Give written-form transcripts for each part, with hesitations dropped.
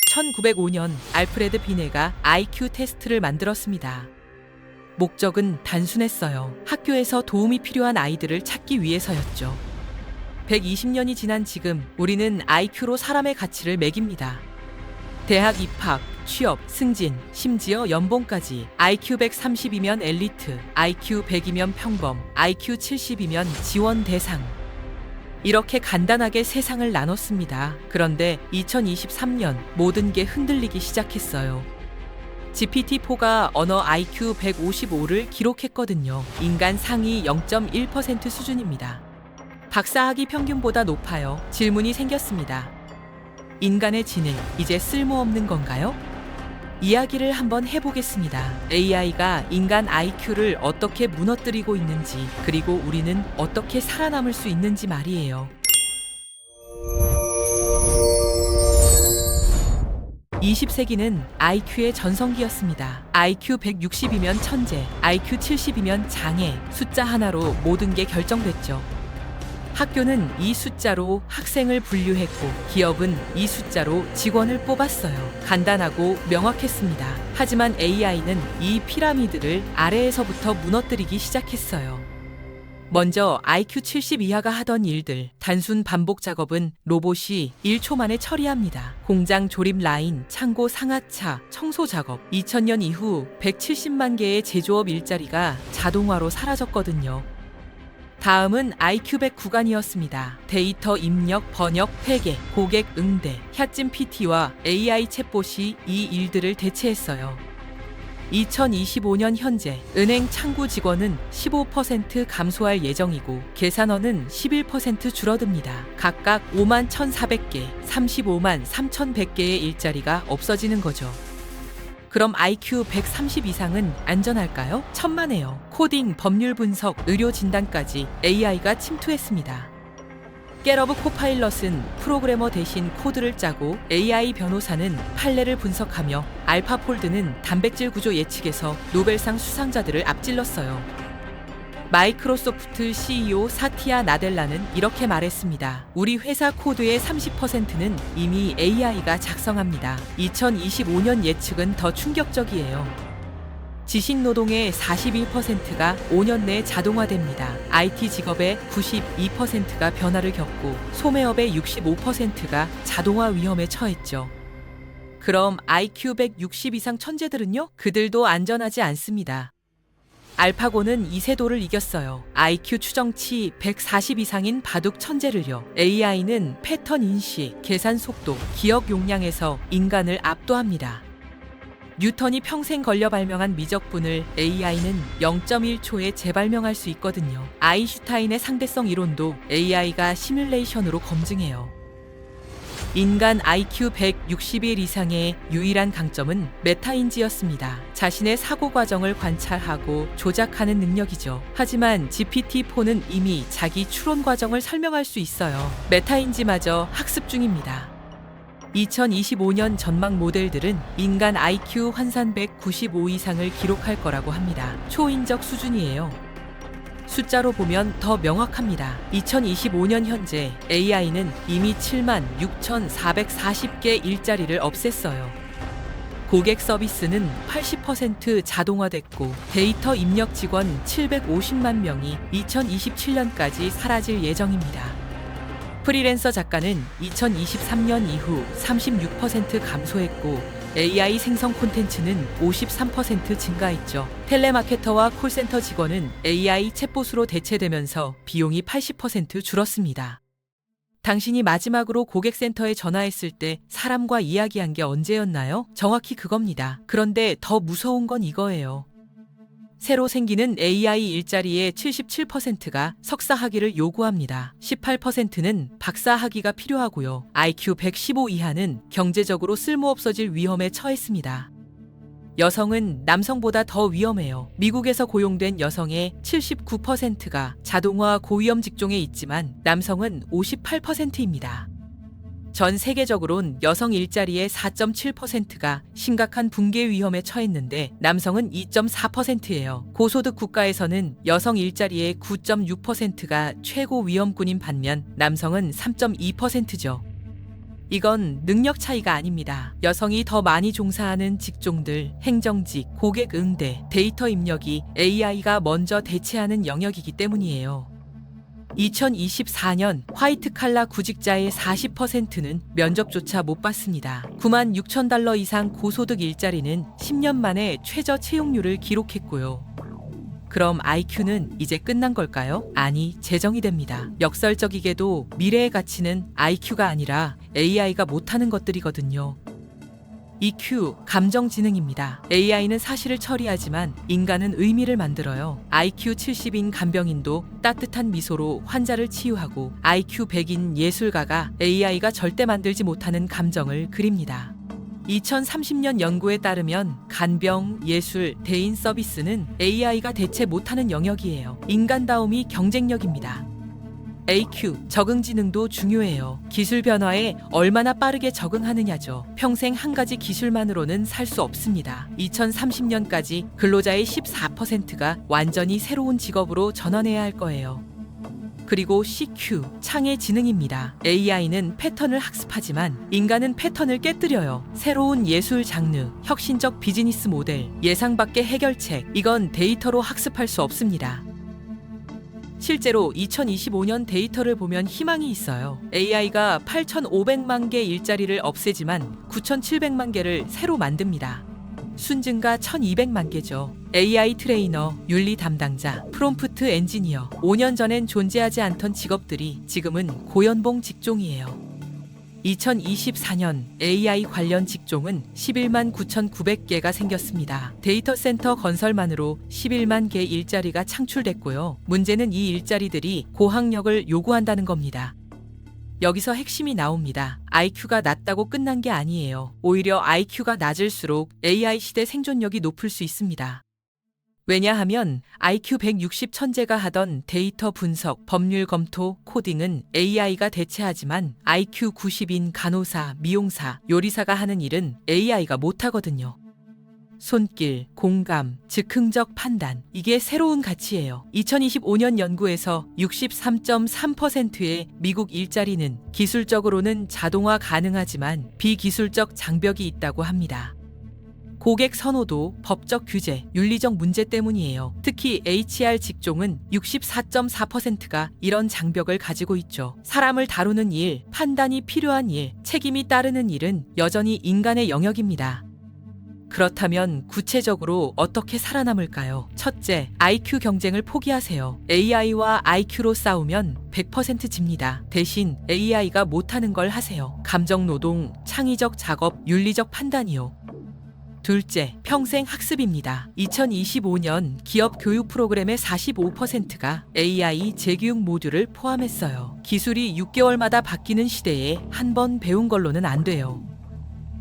1905년 알프레드 비네가 IQ 테스트를 만들었습니다. 목적은 단순했어요. 학교에서 도움이 필요한 아이들을 찾기 위해서였죠. 120년이 지난 지금 우리는 IQ로 사람의 가치를 매깁니다. 대학 입학, 취업, 승진, 심지어 연봉까지 IQ 130이면 엘리트, IQ 100이면 평범, IQ 70이면 지원 대상. 이렇게 간단하게 세상을 나눴습니다. 그런데 2023년 모든 게 흔들리기 시작했어요. GPT-4가 언어 IQ 155를 기록했거든요. 인간 상위 0.1% 수준입니다. 박사학위 평균보다 높아요. 질문이 생겼습니다. 인간의 지능, 이제 쓸모없는 건가요? 이야기를 한번 해보겠습니다. AI가 인간 IQ를 어떻게 무너뜨리고 있는지, 그리고 우리는 어떻게 살아남을 수 있는지 말이에요. 20세기는 IQ의 전성기였습니다. IQ 160이면 천재, IQ 70이면 장애, 숫자 하나로 모든 게 결정됐죠. 학교는 이 숫자로 학생을 분류했고 기업은 이 숫자로 직원을 뽑았어요. 간단하고 명확했습니다. 하지만 AI는 이 피라미드를 아래에서부터 무너뜨리기 시작했어요. 먼저 IQ 70 이하가 하던 일들, 단순 반복 작업은 로봇이 1초 만에 처리합니다. 공장 조립 라인, 창고 상하차, 청소 작업. 2000년 이후 170만 개의 제조업 일자리가 자동화로 사라졌거든요. 다음은 IQ 100 구간이었습니다. 데이터 입력, 번역, 회계, 고객 응대, 혈진 PT와 AI 챗봇이 이 일들을 대체했어요. 2025년 현재 은행 창구 직원은 15% 감소할 예정이고 계산원은 11% 줄어듭니다. 각각 5만 1,400개, 35만 3,100개의 일자리가 없어지는 거죠. 그럼 IQ 130 이상은 안전할까요? 천만에요. 코딩, 법률 분석, 의료 진단까지 AI가 침투했습니다. 겟러브 코파일럿은 프로그래머 대신 코드를 짜고 AI 변호사는 판례를 분석하며 알파폴드는 단백질 구조 예측에서 노벨상 수상자들을 앞질렀어요. 마이크로소프트 CEO 사티아 나델라는 이렇게 말했습니다. 우리 회사 코드의 30%는 이미 AI가 작성합니다. 2025년 예측은 더 충격적이에요. 지식 노동의 41%가 5년 내에 자동화됩니다. IT 직업의 92%가 변화를 겪고 소매업의 65%가 자동화 위험에 처했죠. 그럼 IQ 160 이상 천재들은요? 그들도 안전하지 않습니다. 알파고는 이세돌을 이겼어요. IQ 추정치 140 이상인 바둑 천재를요. AI는 패턴 인식, 계산 속도, 기억 용량에서 인간을 압도합니다. 뉴턴이 평생 걸려 발명한 미적분을 AI는 0.1초에 재발명할 수 있거든요. 아인슈타인의 상대성 이론도 AI가 시뮬레이션으로 검증해요. 인간 IQ 161 이상의 유일한 강점은 메타인지였습니다. 자신의 사고 과정을 관찰하고 조작하는 능력이죠. 하지만 GPT-4는 이미 자기 추론 과정을 설명할 수 있어요. 메타인지마저 학습 중입니다. 2025년 전망 모델들은 인간 IQ 환산 195 이상을 기록할 거라고 합니다. 초인적 수준이에요. 숫자로 보면 더 명확합니다. 2025년 현재 AI는 이미 7만 6,440개 일자리를 없앴어요. 고객 서비스는 80% 자동화됐고 데이터 입력 직원 750만 명이 2027년까지 사라질 예정입니다. 프리랜서 작가는 2023년 이후 36% 감소했고 AI 생성 콘텐츠는 53% 증가했죠. 텔레마케터와 콜센터 직원은 AI 챗봇으로 대체되면서 비용이 80% 줄었습니다. 당신이 마지막으로 고객센터에 전화했을 때 사람과 이야기한 게 언제였나요? 정확히 그겁니다. 그런데 더 무서운 건 이거예요. 새로 생기는 AI 일자리의 77%가 석사 학위를 요구합니다. 18%는 박사 학위가 필요하고요. IQ 115 이하는 경제적으로 쓸모없어질 위험에 처했습니다. 여성은 남성보다 더 위험해요. 미국에서 고용된 여성의 79%가 자동화 고위험 직종에 있지만 남성은 58%입니다. 전 세계적으론 여성 일자리의 4.7%가 심각한 붕괴 위험에 처했는데 남성은 2.4%예요. 고소득 국가에서는 여성 일자리의 9.6%가 최고 위험군인 반면 남성은 3.2%죠. 이건 능력 차이가 아닙니다. 여성이 더 많이 종사하는 직종들, 행정직, 고객 응대, 데이터 입력이 AI가 먼저 대체하는 영역이기 때문이에요. 2024년 화이트 칼라 구직자의 40%는 면접조차 못 봤습니다. 96,000달러 이상 고소득 일자리는 10년 만에 최저 채용률을 기록했고요. 그럼 IQ는 이제 끝난 걸까요? 아니, 재정이 됩니다. 역설적이게도 미래의 가치는 IQ가 아니라 AI가 못하는 것들이거든요. EQ, 감정지능입니다. AI는 사실을 처리하지만 인간은 의미를 만들어요. IQ 70인 간병인도 따뜻한 미소로 환자를 치유하고 IQ 100인 예술가가 AI가 절대 만들지 못하는 감정을 그립니다. 2030년 연구에 따르면 간병, 예술, 대인 서비스는 AI가 대체 못하는 영역이에요. 인간다움이 경쟁력입니다. AQ, 적응지능도 중요해요. 기술 변화에 얼마나 빠르게 적응하느냐죠. 평생 한 가지 기술만으로는 살 수 없습니다. 2030년까지 근로자의 14%가 완전히 새로운 직업으로 전환해야 할 거예요. 그리고 CQ, 창의 지능입니다. AI는 패턴을 학습하지만 인간은 패턴을 깨뜨려요. 새로운 예술 장르, 혁신적 비즈니스 모델, 예상 밖의 해결책, 이건 데이터로 학습할 수 없습니다. 실제로 2025년 데이터를 보면 희망이 있어요. AI가 8,500만 개 일자리를 없애지만 9,700만 개를 새로 만듭니다. 순증가 1,200만 개죠. AI 트레이너, 윤리 담당자, 프롬프트 엔지니어, 5년 전엔 존재하지 않던 직업들이 지금은 고연봉 직종이에요. 2024년 AI 관련 직종은 11만 9,900개가 생겼습니다. 데이터 센터 건설만으로 11만 개 일자리가 창출됐고요. 문제는 이 일자리들이 고학력을 요구한다는 겁니다. 여기서 핵심이 나옵니다. IQ가 낮다고 끝난 게 아니에요. 오히려 IQ가 낮을수록 AI 시대 생존력이 높을 수 있습니다. 왜냐하면 IQ 160 천재가 하던 데이터 분석, 법률 검토, 코딩은 AI가 대체하지만 IQ 90인 간호사, 미용사, 요리사가 하는 일은 AI가 못하거든요. 손길, 공감, 즉흥적 판단, 이게 새로운 가치예요. 2025년 연구에서 63.3%의 미국 일자리는 기술적으로는 자동화 가능하지만 비기술적 장벽이 있다고 합니다. 고객 선호도, 법적 규제, 윤리적 문제 때문이에요. 특히 HR 직종은 64.4%가 이런 장벽을 가지고 있죠. 사람을 다루는 일, 판단이 필요한 일, 책임이 따르는 일은 여전히 인간의 영역입니다. 그렇다면 구체적으로 어떻게 살아남을까요? 첫째, IQ 경쟁을 포기하세요. AI와 IQ로 싸우면 100% 집니다. 대신 AI가 못하는 걸 하세요. 감정 노동, 창의적 작업, 윤리적 판단이요. 둘째, 평생 학습입니다. 2025년 기업 교육 프로그램의 45%가 AI 재교육 모듈을 포함했어요. 기술이 6개월마다 바뀌는 시대에 한 번 배운 걸로는 안 돼요.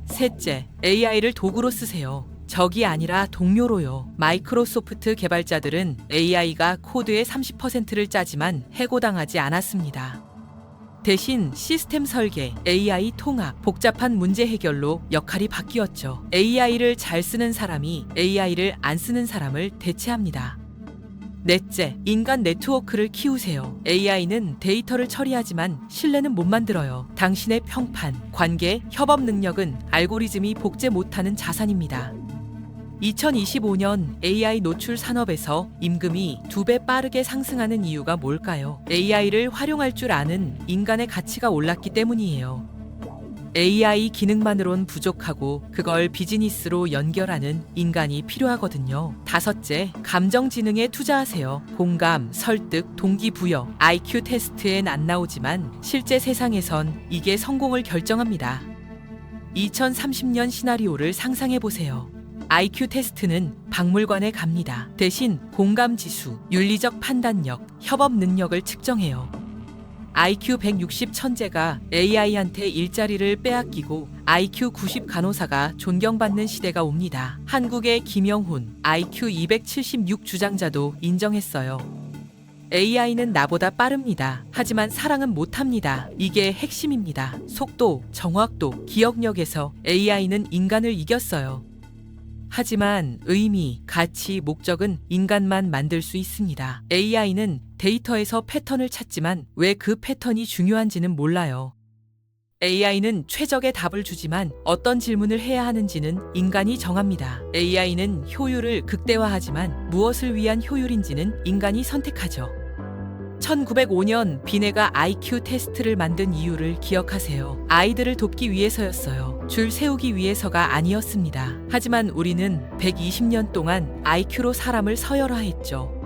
셋째, AI를 도구로 쓰세요. 적이 아니라 동료로요. 마이크로소프트 개발자들은 AI가 코드의 30%를 짜지만 해고당하지 않았습니다. 대신 시스템 설계, AI 통합, 복잡한 문제 해결로 역할이 바뀌었죠. AI를 잘 쓰는 사람이 AI를 안 쓰는 사람을 대체합니다. 넷째, 인간 네트워크를 키우세요. AI는 데이터를 처리하지만 신뢰는 못 만들어요. 당신의 평판, 관계, 협업 능력은 알고리즘이 복제 못하는 자산입니다. 2025년 AI 노출 산업에서 임금이 2배 빠르게 상승하는 이유가 뭘까요? AI를 활용할 줄 아는 인간의 가치가 올랐기 때문이에요. AI 기능만으로는 부족하고 그걸 비즈니스로 연결하는 인간이 필요하거든요. 다섯째, 감정지능에 투자하세요. 공감, 설득, 동기부여, IQ 테스트엔 안 나오지만 실제 세상에선 이게 성공을 결정합니다. 2030년 시나리오를 상상해보세요. IQ 테스트는 박물관에 갑니다. 대신 공감 지수, 윤리적 판단력, 협업 능력을 측정해요. IQ 160 천재가 AI한테 일자리를 빼앗기고 IQ 90 간호사가 존경받는 시대가 옵니다. 한국의 김영훈, IQ 276 주장자도 인정했어요. AI는 나보다 빠릅니다. 하지만 사랑은 못합니다. 이게 핵심입니다. 속도, 정확도, 기억력에서 AI는 인간을 이겼어요. 하지만 의미, 가치, 목적은 인간만 만들 수 있습니다. AI는 데이터에서 패턴을 찾지만 왜 그 패턴이 중요한지는 몰라요. AI는 최적의 답을 주지만 어떤 질문을 해야 하는지는 인간이 정합니다. AI는 효율을 극대화하지만 무엇을 위한 효율인지는 인간이 선택하죠. 1905년 비네가 IQ 테스트를 만든 이유를 기억하세요. 아이들을 돕기 위해서였어요. 줄 세우기 위해서가 아니었습니다. 하지만 우리는 120년 동안 IQ로 사람을 서열화했죠.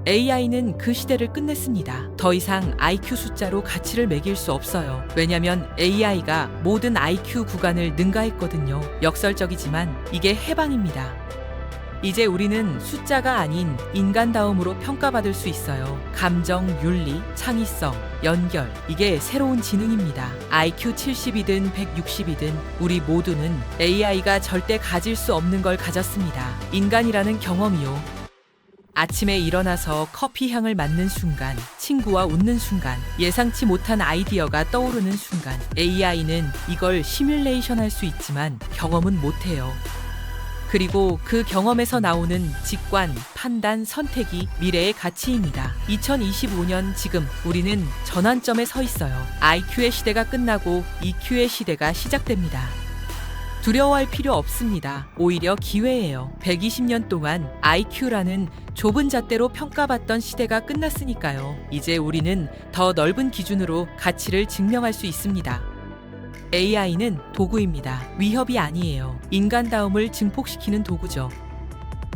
AI는 그 시대를 끝냈습니다. 더 이상 IQ 숫자로 가치를 매길 수 없어요. 왜냐면 AI가 모든 IQ 구간을 능가했거든요. 역설적이지만 이게 해방입니다. 이제 우리는 숫자가 아닌 인간다움으로 평가받을 수 있어요. 감정, 윤리, 창의성, 연결, 이게 새로운 지능입니다. IQ 70이든 160이든 우리 모두는 AI가 절대 가질 수 없는 걸 가졌습니다. 인간이라는 경험이요. 아침에 일어나서 커피 향을 맡는 순간, 친구와 웃는 순간, 예상치 못한 아이디어가 떠오르는 순간, AI는 이걸 시뮬레이션 할 수 있지만 경험은 못해요. 그리고 그 경험에서 나오는 직관, 판단, 선택이 미래의 가치입니다. 2025년 지금 우리는 전환점에 서 있어요. IQ의 시대가 끝나고 EQ의 시대가 시작됩니다. 두려워할 필요 없습니다. 오히려 기회예요. 120년 동안 IQ라는 좁은 잣대로 평가받던 시대가 끝났으니까요. 이제 우리는 더 넓은 기준으로 가치를 증명할 수 있습니다. AI는 도구입니다. 위협이 아니에요. 인간다움을 증폭시키는 도구죠.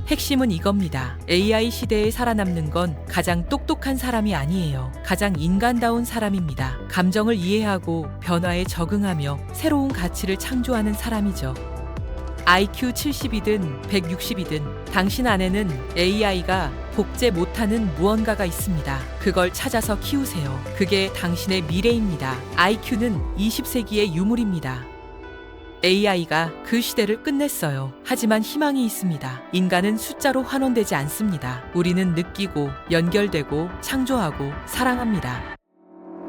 핵심은 이겁니다. AI 시대에 살아남는 건 가장 똑똑한 사람이 아니에요. 가장 인간다운 사람입니다. 감정을 이해하고 변화에 적응하며 새로운 가치를 창조하는 사람이죠. IQ 70이든 160이든 당신 안에는 AI가 복제 못하는 무언가가 있습니다. 그걸 찾아서 키우세요. 그게 당신의 미래입니다. IQ는 20세기의 유물입니다. AI가 그 시대를 끝냈어요. 하지만 희망이 있습니다. 인간은 숫자로 환원되지 않습니다. 우리는 느끼고, 연결되고, 창조하고, 사랑합니다.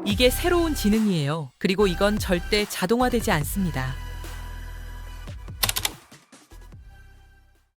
이게 새로운 지능이에요. 그리고 이건 절대 자동화되지 않습니다.